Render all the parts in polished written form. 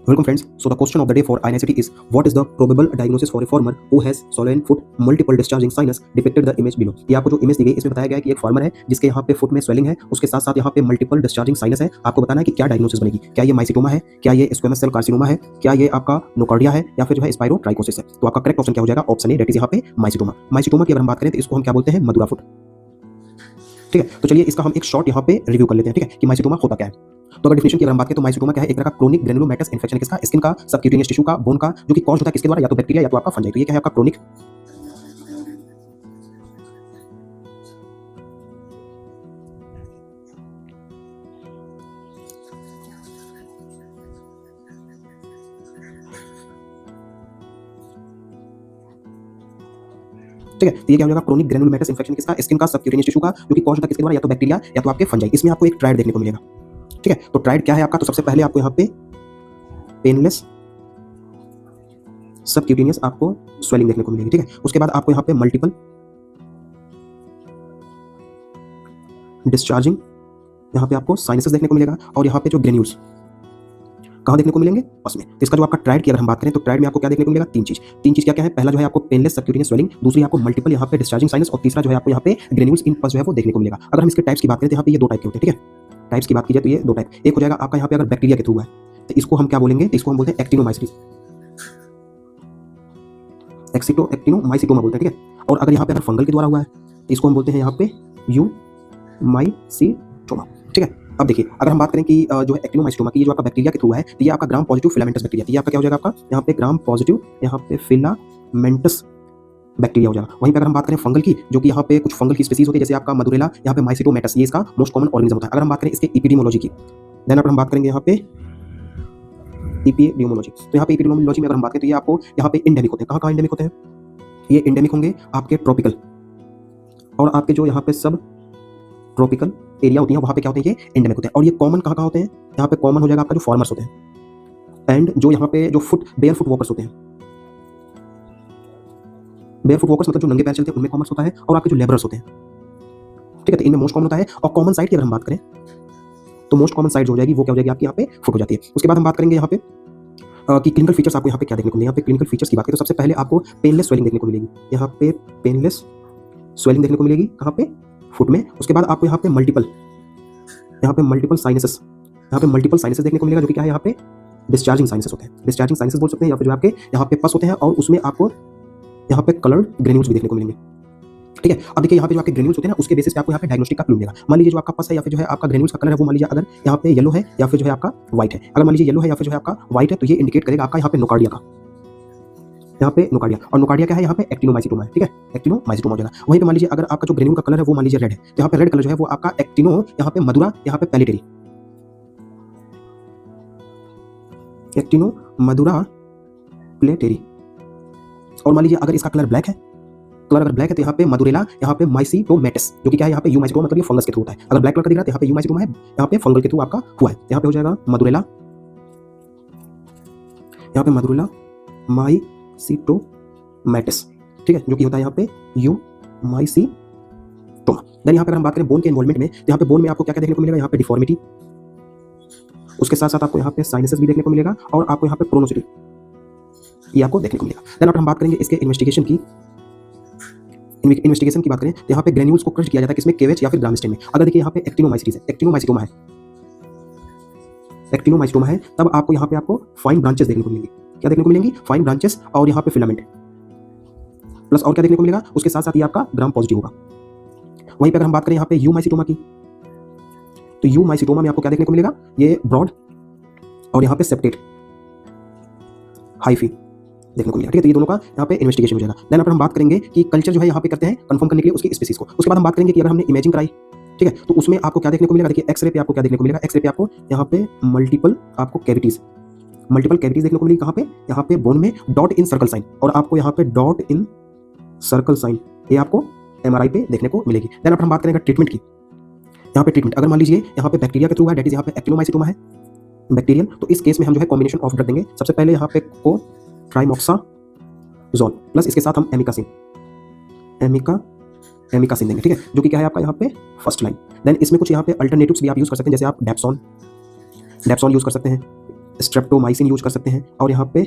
Welcome friends. So the question of the day for INICET is, what is the probable diagnosis for a farmer who has swollen foot, multiple discharging sinus depicted the image below। ये आपको जो image दी गई इसमें बताया गया है कि एक फार्मर है जिसके यहाँ पे फुट में स्वेलिंग है, उसके साथ साथ यहाँ पे मल्टीपल डिस्चार्जिंग साइनस है। आपको बताना है कि क्या डायग्नोसिस बनेगी, क्या ये माइसिटोमा है, क्या ये स्क्वेमस सेल कार्सिनोमा है, क्या ये आपका नोकार्डिया है या फिर जो है स्पाइरोट्राइकोसिस है। तो आपका करेक्ट ऑप्शन क्या हो जाएगा? ऑप्शन ए, दैट इज यहाँ पे माइसिटोमा। माइसिटोमा की अगर हम बात करें तो इसको हम क्या बोलते हैं? मधुरा फुट। ठीक है, तो चलिए इसका हम एक शॉर्ट यहाँ पे रिव्यू कर लेते हैं। ठीक है, कि माइसिटोमा होता क्या है। तो अगर डिफिनेशन की अगर हम बात करें तो माइसिटोमा क्या है? एक तरह का क्रोनिक ग्रेनुलोमैटस इन्फेक्शन है। किसका? स्किन का, सबक्यूटेनियस टिश्यू का, बोन का, जो कि कॉज होता है किसके द्वारा? या तो बैक्टीरिया या तो आपका फंजाई। तो ये क्या है? आपका क्रोनिक ठीक है। तो ये क्या हो जाएगा? क्रोनिक ग्रेनुलोमैटस इन्फेक्शन किसका? स्किन का, सबक्यूटेनियस टिश्यू का, जो कि कॉज होता है किसके द्वारा? या तो बैक्टीरिया या तो आपके फंजाई। इसमें आपको एक ट्रायड देखने को मिलेगा। ठीक है, तो ट्रायड क्या है आपका? तो सबसे पहले आपको यहाँ पे पेनलेस सबक्यूटेनियस आपको स्वेलिंग देखने को मिलेगी। ठीक है, उसके बाद आपको यहाँ पे मल्टीपल डिस्चार्जिंग यहाँ पे आपको साइनसेस देखने को मिलेगा और यहाँ पे जो ग्रेन्यूल्स कहाँ देखने को मिलेंगे? पस में। तो इसका जो आपका ट्रायड की अगर हम बात करें तो ट्रायड में आपको क्या देखने को मिलेगा? तीन चीज क्या क्या है? पहला जो है आपको पेनलेस सबक्यूटेनियस स्वेलिंग, दूसरी आपको मल्टीपल यहाँ पे डिस्चार्जिंग साइनस और तीसरा जो है आपको यहाँ पे ग्रेन्यूल्स इन पस जो है वो देखने को मिलेगा। अगर हम इसके टाइप्स की बात करें तो यहाँ पे ये दो टाइप के होते हैं। ठीक है, टाइप्स की बात की जाए तो ये दो टाइप। एक हो जाएगा आपका यहाँ पे अगर बैक्टीरिया के थ्रू है तो इसको हम क्या बोलेंगे? इसको हम बोलते हैं एक्टिनोमाइसिटोमा बोलते हैं। ठीक है, और अगर यहाँ पे अगर फंगल के द्वारा हुआ है तो इसको हम बोलते हैं यहाँ पे यूमाइसिटोमा। ठीक है, अब देखिए अगर हम बात करें कि जो है एक्टिनोमाइसिटोमा की जो आपका बैक्टीरिया के थ्रू है तो ये आपका ग्राम पॉजिटिव फिलामेंटस बैक्टीरिया। तो ये आपका क्या हो जाएगा? आपका यहाँ पे ग्राम पॉजिटिव यहाँ पे फिलामेंटस बैक्टीरिया हो जाएगा। वहीं पे अगर हम बात करें फंगल की, जो कि यहाँ पे कुछ फंगल की स्पीसीज होती है जैसे आपका मधुरेला, यहाँ पे माइसिटोमेटस, ये इसका मोस्ट कॉमन ऑर्गेनिज्म होता है। अगर हम बात करें इसके एपिडेमियोलॉजी की, देन अगर हम बात करेंगे यहाँ पे एपिडेमियोलॉजी, तो यहाँ पे एपिडेमियोलॉजी में अगर हम बात करें तो ये आपको यहाँ पे इंडेमिक होते हैं। कहाँ इंडेमिक होते हैं? ये इंडेमिक होंगे आपके ट्रॉपिकल और आपके जो यहाँ पे सब ट्रॉपिकल एरिया होती है वहाँ पे क्या होते हैं? ये इंडेमिक होते हैं। और ये कॉमन कहाँ होते हैं? यहाँ पे कॉमन हो जाएगा आपका जो फार्मर्स होते हैं एंड जो यहाँ पे जो बेयर फुट वॉकर्स होते हैं। बेयर फुट वॉकर्स मतलब जो नंगे पैर चलते हैं उनमें कॉमन होता है, और आपके जो लेबरर्स होते हैं। ठीक है, तो इनमें मोस्ट कॉमन होता है। और कॉमन साइड की अगर हम बात करें तो मोस्ट कॉमन साइड जो हो जाएगी वो क्या हो जाएगी? आपकी यहाँ पे फुट हो जाती है। उसके बाद हम बात करेंगे यहाँ पे कि क्लिनिकल फीचर्स आपको यहाँ पे क्या देखने को मिलेंगे। यहाँ पे क्लिनिकल फीचर्स की बात करें तो सबसे पहले आपको पेनलेस स्वेलिंग देखने को मिलेगी। यहाँ पे पेनलेस स्वेलिंग देखने को मिलेगी कहाँ पे? फुट में। उसके बाद आपको यहाँ पे मल्टीपल साइनसेस, यहाँ पे मल्टीपल साइनसेस देखने को मिलेगा, जो कि क्या है? यहाँ पे डिस्चार्जिंग साइनसेस होते हैं। डिस्चार्जिंग साइनसेस बोल सकते हैं, या फिर जो आपके यहाँ पे पस होते हैं और उसमें आपको यहाँ पे कलर्ड ग्रेन्यूल्स भी देखने को मिलेंगे। ठीक है, अब देखिए यहाँ पे जो आपके ग्रेन्यूल्स होते हैं ना, उसके बेसिस पे आपको यहाँ पे डायग्नोस्टिक का क्लू मिलेगा। मान लीजिए जो आपका पस है या फिर जो है आपका ग्रेन्यूल्स का कलर है वो मान लीजिए अगर यहाँ पे येलो है या फिर जो है आपका व्हाइट है। अगर मान लीजिए येलो है या फिर जो है आपका व्हाइट है तो ये इंडिकेट करेगा आपका यहाँ पे नोकार्डिया का, यहाँ पे नोकार्डिया। और नोकार्डिया क्या है? यहाँ पे एक्टिनोमाइसिटोमा है। ठीक है, एक्टिनोमाइसिटोमा हो जाएगा। वहीं पे मान लीजिए अगर आपका जो ग्रेन्यूल का कलर है वो मान लीजिए रेड है तो यहाँ पे रेड कलर जो है वो आपका एक्टिनो, यहाँ पे मधुरा, यहाँ पे पैलिटेरी, एक्टिनो मधुरा प्लेटेरी। और मान लीजिए अगर इसका कलर ब्लैक है तो अगर ब्लैक है तो यहाँ पे मधुरेला, यहाँ पे माइसिटोमेटस, जो कि क्या है? यहाँ पे यूमाइसिटोमा मतलब ये फंगस के थ्रू होता है। अगर ब्लैक कलर का दिख रहा है तो यहाँ पे यूमाइसिटोमा है, यहाँ पे फंगल के थ्रू आपका हुआ है। यहाँ पे हो जाएगा मधुरेला, यहाँ पे मधुरेला माइसिटोमेटस। ठीक है, जो कि होता है यहाँ पे यूमाइसिटोमा। देन यहाँ पे अगर हम बात करें बोन के इन्वॉल्वमेंट में, यहाँ पे बोन में आपको क्या क्या देखने को मिलेगा? यहाँ पे डिफॉर्मिटी, उसके साथ साथ आपको यहाँ पे साइनसेस भी देखने को मिलेगा और आपको यहाँ पे प्रोनोसिटी ये आपको देखने को मिलेगा। देन अगर हम बात करेंगे इसके इन्वेस्टिगेशन की बात करें तो यहाँ पे ग्रेन्यूल्स को क्रश किया जाता है किसमें? केवेज या फिर ग्रामिस्टेन में। अगर देखिए यहाँ पे एक्टिनोमाइसिटोमा है तब आपको यहाँ पे आपको फाइन ब्रांचेस देखने को मिलेंगी। क्या देखने को मिलेंगी? फाइन ब्रांचेस और यहाँ पे फिलामेंट प्लस और क्या देखने को मिलेगा? उसके साथ साथ ये आपका ग्राम पॉजिटिव होगा। वहीं पे अगर हम बात करें यहाँ पे यूमाइसिटोमा की, तो यूमाइसिटोमा में आपको क्या देखने को मिलेगा? ये ब्रॉड और यहाँ पे सेप्टेट हाइफी देखने को मिलेगा। ठीक है, तो ये दोनों का यहाँ पे इन्वेस्टिगेशन हो जाएगा। देन अगर हम बात करेंगे कि कल्चर जो है यहाँ पे करते हैं कंफर्म करने के लिए उसकी स्पीसीज को। उसके बाद हम बात करेंगे कि अगर हमने इमेजिंग कराई, ठीक है, तो उसमें आपको क्या देखने को मिलेगा? देखिए एक्सरे पे आपको क्या देखने को मिलेगा? एक्सरे पे आपको यहाँ पे मल्टीपल कैविटीज देखने को मिलेगी। कहाँ पे? यहाँ पे बोन में डॉट इन सर्कल साइन, और आपको यहाँ पे डॉट इन सर्कल साइन ये आपको MRI पे देखने को मिलेगी। देन अगर हम बात करेंगे ट्रीटमेंट की, यहाँ पे ट्रीटमेंट अगर मान लीजिए यहाँ पे बैक्टीरिया के थ्रू है, डेट इज यहाँ पे एक्टिनोमाइसिटोमा है बैक्टीरियल, तो इस केस में हम जो है कॉम्बिनेशन ऑफ ड्रग देंगे। सबसे पहले यहाँ पे को ट्राइमोक्साजोल प्लस इसके साथ हम एमिकासिन देंगे। ठीक है, जो कि क्या है आपका यहाँ पे फर्स्ट लाइन। देन इसमें कुछ यहाँ पे अल्टरनेटिव्स भी आप यूज कर सकते हैं, जैसे आप डेप्सॉन यूज कर सकते हैं। स्ट्रेप्टोमाइसिन यूज कर सकते हैं, और यहाँ पे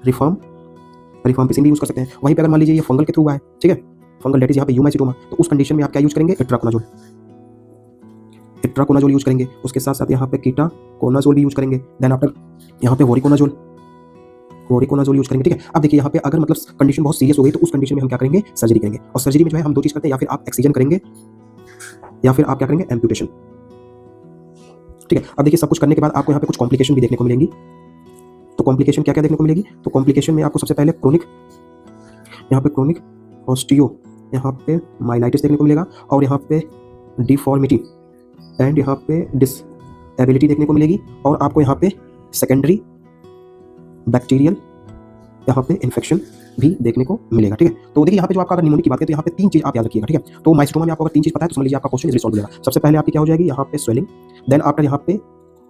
रिफाम्पिसिन भी यूज कर सकते हैं। वहीं पे अगर मान लीजिए ये फंगल के थ्रू हुआ है, ठीक है, फंगल डेट इज यहाँ पे यूमाइसिटोमा, तो उस कंडीशन में आप क्या यूज करेंगे, इट्राकोनाजोल यूज करेंगे। उसके साथ साथ यहाँ पे कीटाकोनाजोल भी यूज करेंगे। देन आफ्टर यहाँ पे वोरिकोनाजोल यूज करेंगे, ठीक है। अब देखिए यहाँ पे अगर मतलब कंडीशन बहुत सीरियस हो गई तो उस कंडीशन में हम क्या करेंगे, सर्जरी करेंगे। और सर्जरी में जो है हम दो चीज करते हैं, या फिर आप एक्सीजन करेंगे या फिर आप क्या करेंगे, एम्पुटेशन, ठीक है। अब देखिए सब कुछ करने के बाद आपको यहाँ पे कुछ कॉम्प्लिकेशन भी देखने को मिलेंगी। तो कॉम्प्लिकेशन क्या क्या देखने को मिलेगी, तो कॉम्प्लिकेशन में आपको सबसे पहले क्रोनिक ऑस्टियो यहाँ पे माइलाइटिस देखने को मिलेगा, और यहाँ पे डिफॉर्मिटी एंड यहाँ पे डिसएबिलिटी देखने को मिलेगी, और आपको यहाँ पे सेकेंडरी बैक्टीरियल यहाँ पे इन्फेक्शन भी देखने को मिलेगा, ठीक है। तो देखिए यहाँ पे जो आपका अगर निमोनिया की बात करें तो यहाँ पे 3 चीज आप याद रखिएगा, ठीक है। तो माइस्टोमा में आपको अगर 3 चीज पता है तो समझ लीजिए आपका क्वेश्चन रिजॉल्व हो जाएगा। सबसे पहले आपकी क्या हो जाएगी, यहाँ पे स्वेलिंग, देन आफ्टर यहाँ पे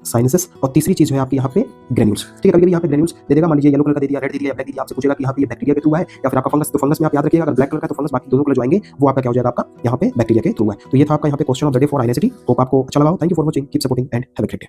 साइनसेस, और तीसरी चीज है आपकी यहाँ पे ग्रेन्यूल्स, ठीक है। कभी-कभी यहाँ पे ग्रेन्यूल्स दे देगा, मान लीजिए येलो कलर का दे दिया, रेड दे दिया, ब्लैक दे दिया, आपसे पूछेगा कि यहाँ पे ये बैक्टीरिया के थ्रू है या फिर आपका फंगस, तो फंगस में आप याद रखिएगा, अगर ब्लैक कलर का तो फंगस, बाकी दोनों कलर जो आएंगे वो आपका क्या हो जाएगा, आपका यहाँ पे बैक्टीरिया के थ्रू है। तो ये था आपका यहाँ पे question of the day for INST. Hope आपको अच्छा लगा हो। Thank you for watching, keep supporting and have a great day.